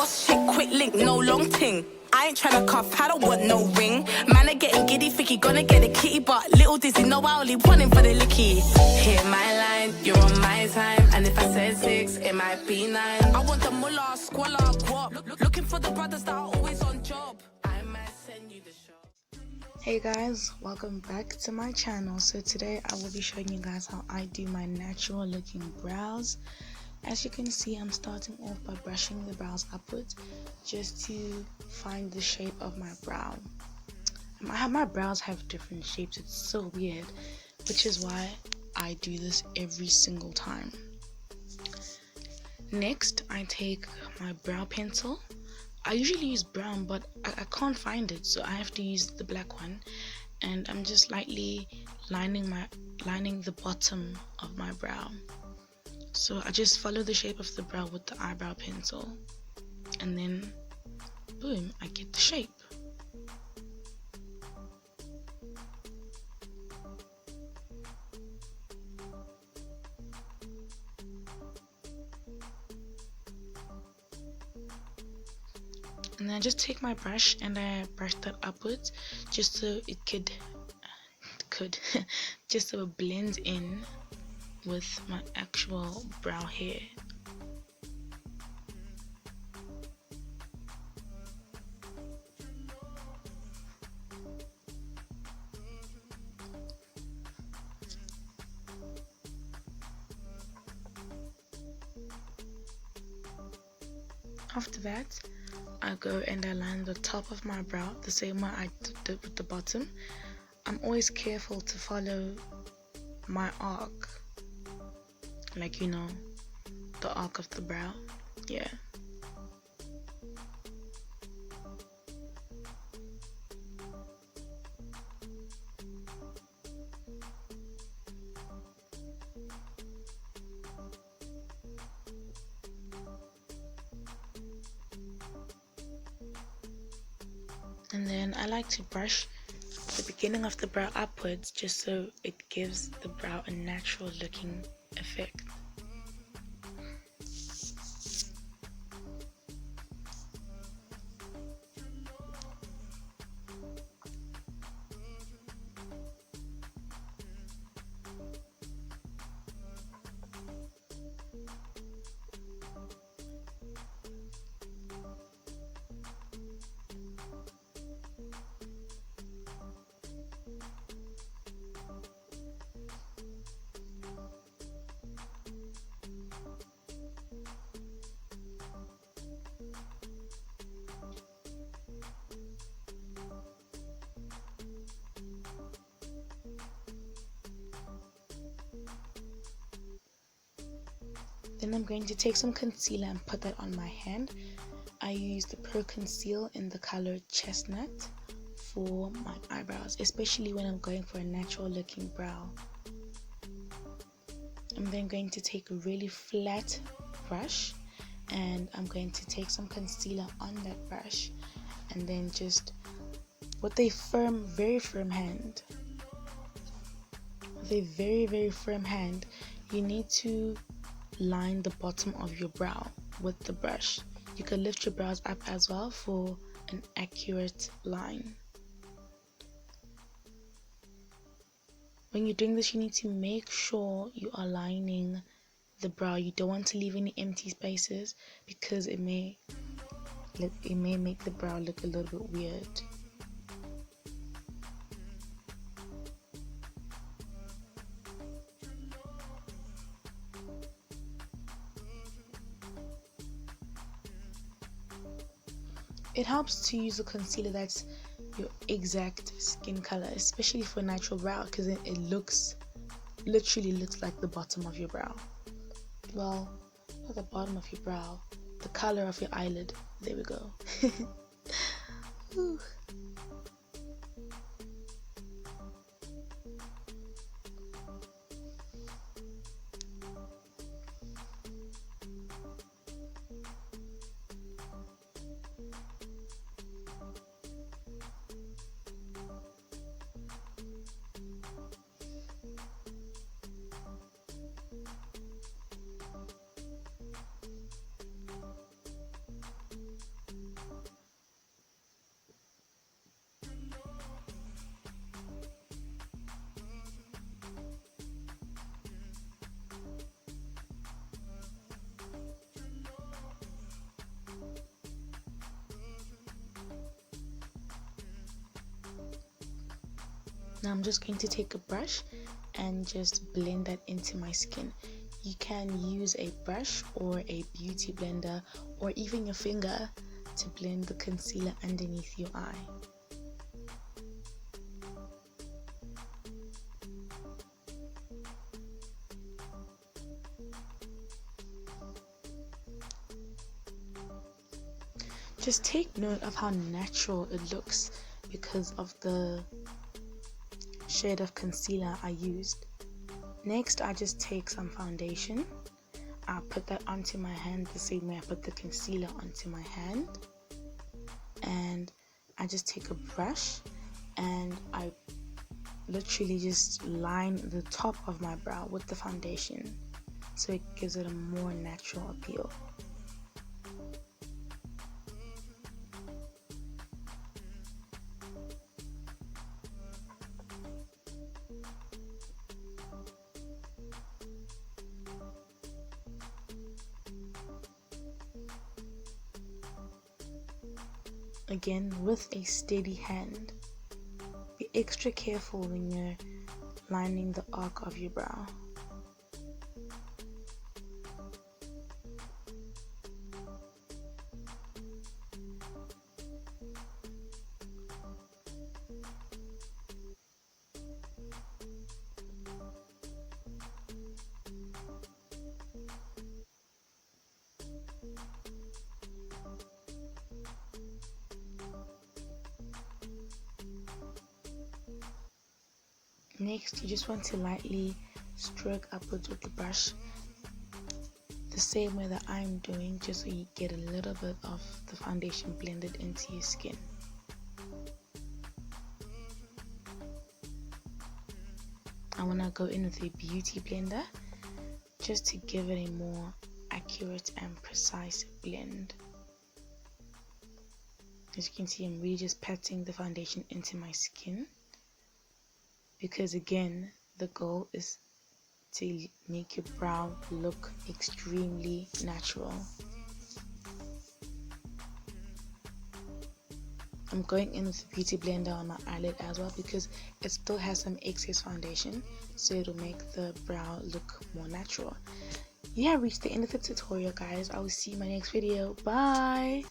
Boss shit, quick link, no long ting. I ain't tryna cuff, I don't want no ring. Man, I getting giddy, think he gonna get a kitty, but little Dizzy, no, I only want him for the licky. Hear my line, you're on my time, and if I said 6, it might be 9. I want the mullah, squalor, guap. Looking for the brothers that are always on job. I might send you the shop. Hey guys, welcome back to my channel. So today I will be showing you guys how I do my natural looking brows. As you can see, I'm starting off by brushing the brows upwards just to find the shape of my brow. My brows have different shapes, it's so weird, which is why I do this every single time. Next, I take my brow pencil. I usually use brown, but I can't find it, so I have to use the black one, and I'm just lightly lining the bottom of my brow. So I just follow the shape of the brow with the eyebrow pencil, and then boom, I get the shape. And then I just take my brush and I brush that upwards just so it could just so it blends in with my actual brow hair. After that, I go and I line the top of my brow the same way I did with the bottom. I'm always careful to follow my arc, like, you know, the arc of the brow. Yeah. And then I like to brush the beginning of the brow upwards just so it gives the brow a natural looking effect. Then I'm going to take some concealer and put that on my hand. I use the Pro Conceal in the color Chestnut for my eyebrows, especially when I'm going for a natural looking brow. I'm then going to take a really flat brush and I'm going to take some concealer on that brush, and then just with a very firm hand, you need to line the bottom of your brow with the brush. You can lift your brows up as well for an accurate line. When you're doing this, you need to make sure you are lining the brow. You don't want to leave any empty spaces because it may make the brow look a little bit weird. It helps to use a concealer that's your exact skin color, especially for natural brow, because it literally looks like the bottom of your brow. Well, not the bottom of your brow, the color of your eyelid. There we go. Now I'm just going to take a brush and just blend that into my skin. You can use a brush or a beauty blender or even your finger to blend the concealer underneath your eye. Just take note of how natural it looks because of the shade of concealer I used. Next, I just take some foundation. I'll put that onto my hand the same way I put the concealer onto my hand. And I just take a brush and I literally just line the top of my brow with the foundation so it gives it a more natural appeal. Again, with a steady hand. Be extra careful when you're lining the arc of your brow. Next, you just want to lightly stroke upwards with the brush the same way that I'm doing, just so you get a little bit of the foundation blended into your skin. I want to go in with a beauty blender just to give it a more accurate and precise blend. As you can see, I'm really just patting the foundation into my skin, because again, the goal is to make your brow look extremely natural. I'm going in with the beauty blender on my eyelid as well because it still has some excess foundation, so it'll make the brow look more natural. You have reached the end of the tutorial, guys. I will see you in my next video. Bye!